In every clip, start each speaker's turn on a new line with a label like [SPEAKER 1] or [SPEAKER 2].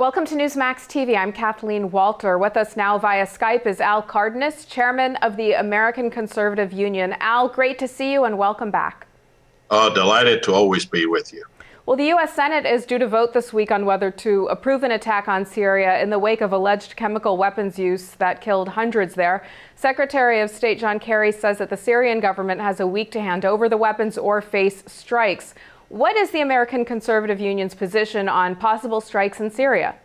[SPEAKER 1] Welcome to Newsmax TV. I'm Kathleen Walter. With us now via Skype is Al Cardenas, chairman of the American Conservative Union. Al, great to see you and welcome back.
[SPEAKER 2] Delighted to always be with you.
[SPEAKER 1] Well, the U.S. Senate is due to vote this week on whether to approve an attack on Syria in the wake of alleged chemical weapons use that killed hundreds there. Secretary of State John Kerry says that the Syrian government has a week to hand over the weapons or face strikes. What is the American Conservative Union's position on possible strikes in Syria?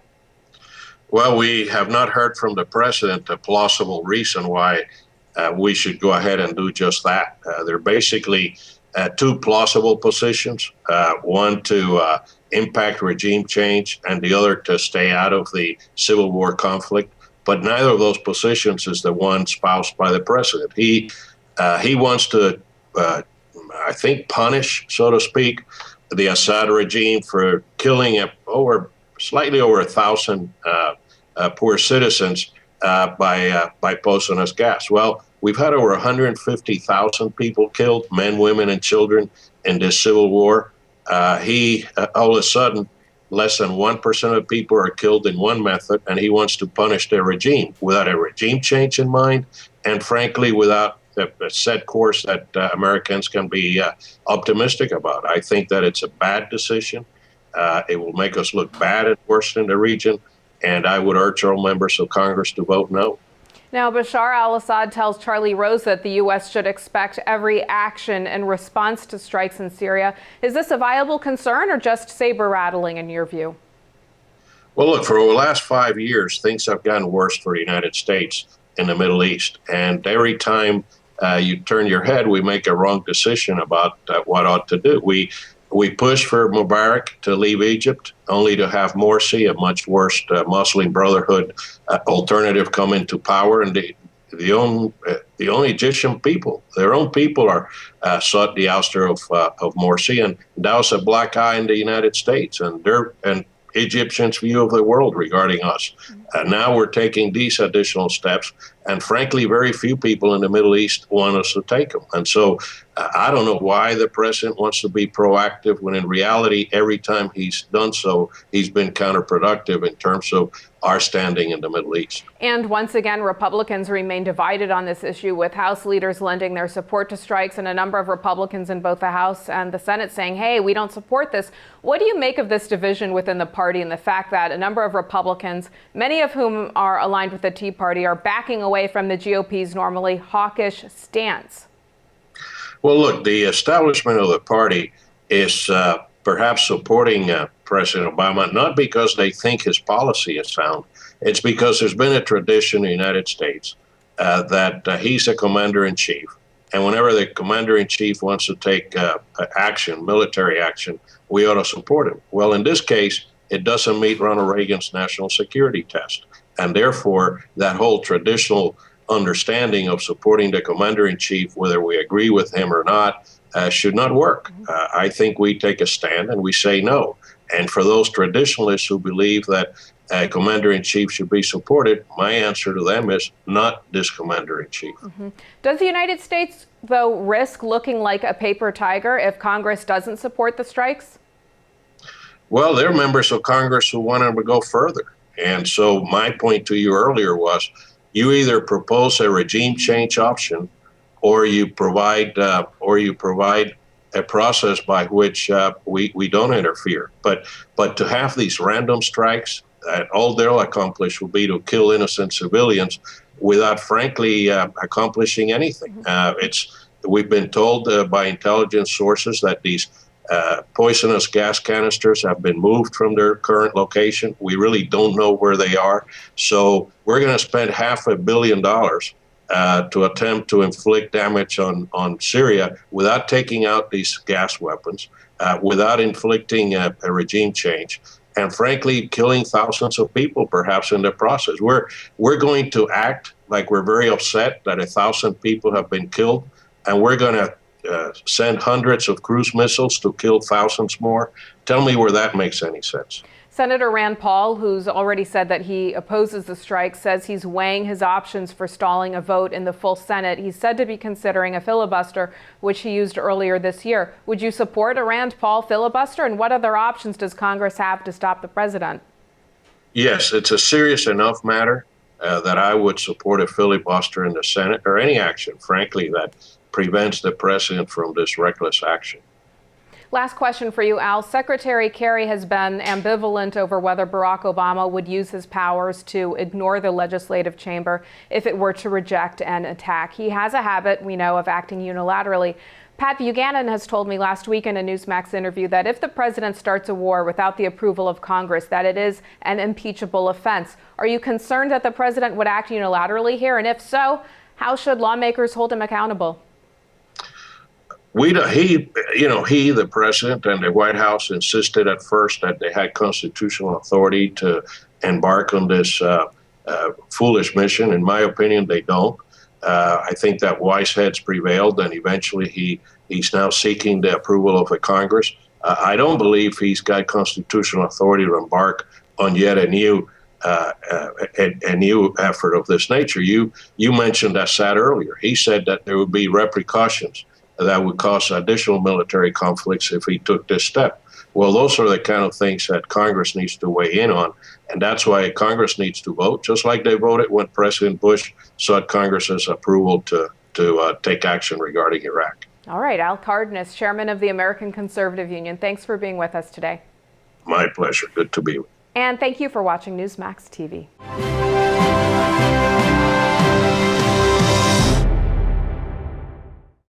[SPEAKER 2] Well, we have not heard from the president a plausible reason why we should go ahead and do just that. There are basically two plausible positions, one to impact regime change and the other to stay out of the civil war conflict. But neither of those positions is the one espoused by the president. He wants to I think, punish, so to speak, the Assad regime for killing slightly over 1,000 poor citizens by poisonous gas. Well, we've had over 150,000 people killed, men, women, and children, in this civil war. All of a sudden, less than 1% of people are killed in one method, and he wants to punish their regime without a regime change in mind, and frankly, without a set course that Americans can be optimistic about. I think that it's a bad decision. It will make us look bad and worse in the region, and I would urge all members of Congress to vote no.
[SPEAKER 1] Now, Bashar al-Assad tells Charlie Rose that the U.S. should expect every action in response to strikes in Syria. Is this a viable concern or just saber-rattling in your view?
[SPEAKER 2] Well, look, for the last 5 years, things have gotten worse for the United States in the Middle East, and every time you turn your head, we make a wrong decision about what ought to do. We pushed for Mubarak to leave Egypt, only to have Morsi, a much worse Muslim Brotherhood alternative, come into power. And the own Egyptian people, their own people, sought the ouster of Morsi, and that was a black eye in the United States and Egyptians' view of the world regarding us. Now we're taking these additional steps, and frankly, very few people in the Middle East want us to take them. And so I don't know why the president wants to be proactive when in reality, every time he's done so, he's been counterproductive in terms of our standing in the Middle East.
[SPEAKER 1] And once again, Republicans remain divided on this issue, with House leaders lending their support to strikes and a number of Republicans in both the House and the Senate saying, hey, we don't support this. What do you make of this division within the party and the fact that a number of Republicans, many of whom are aligned with the Tea Party, are backing away from the GOP's normally hawkish stance?
[SPEAKER 2] Well, look, the establishment of the party is perhaps supporting President Obama, not because they think his policy is sound. It's because there's been a tradition in the United States that he's a commander-in-chief. And whenever the commander-in-chief wants to take action, military action, we ought to support him. Well, in this case, it doesn't meet Ronald Reagan's national security test. And therefore, that whole traditional understanding of supporting the commander-in-chief, whether we agree with him or not, should not work. I think we take a stand and we say no. And for those traditionalists who believe that a commander-in-chief should be supported, my answer to them is not this commander-in-chief.
[SPEAKER 1] Does the United States, though, risk looking like a paper tiger if Congress doesn't support the strikes?
[SPEAKER 2] Well, there are members of Congress who want to go further. And so my point to you earlier was, you either propose a regime change option, or you provide a process by which we don't interfere. But to have these random strikes, all they'll accomplish will be to kill innocent civilians without, frankly, accomplishing anything. We've been told by intelligence sources that these poisonous gas canisters have been moved from their current location. We really don't know where they are. So we're going to spend $500 million to attempt to inflict damage on Syria without taking out these gas weapons, without inflicting a regime change, and frankly, killing thousands of people perhaps in the process. We're going to act like we're very upset that 1,000 people have been killed, and we're going to send hundreds of cruise missiles to kill thousands more. Tell me where that makes any sense.
[SPEAKER 1] Senator Rand Paul, who's already said that he opposes the strike, says he's weighing his options for stalling a vote in the full Senate. He's said to be considering a filibuster, which he used earlier this year. Would you support a Rand Paul filibuster? And what other options does Congress have to stop the president?
[SPEAKER 2] Yes, it's a serious enough matter that I would support a filibuster in the Senate or any action, frankly, that prevents the president from this reckless action.
[SPEAKER 1] Last question for you, Al. Secretary Kerry has been ambivalent over whether Barack Obama would use his powers to ignore the legislative chamber if it were to reject an attack. He has a habit, we know, of acting unilaterally. Pat Buchanan has told me last week in a Newsmax interview that if the president starts a war without the approval of Congress, that it is an impeachable offense. Are you concerned that the president would act unilaterally here? And if so, how should lawmakers hold him accountable?
[SPEAKER 2] The president and the White House insisted at first that they had constitutional authority to embark on this foolish mission. In my opinion, they don't. I think that wise heads prevailed, and eventually he's now seeking the approval of the Congress. I don't believe he's got constitutional authority to embark on yet a new effort of this nature. You mentioned Assad earlier. He said that there would be repercussions that would cause additional military conflicts if he took this step. Well, those are the kind of things that Congress needs to weigh in on, and that's why Congress needs to vote, just like they voted when President Bush sought Congress's approval to take action regarding Iraq.
[SPEAKER 1] All right, Al Cardenas, chairman of the American Conservative Union, thanks for being with us today.
[SPEAKER 2] My pleasure. Good to be with you.
[SPEAKER 1] And thank you for watching Newsmax TV.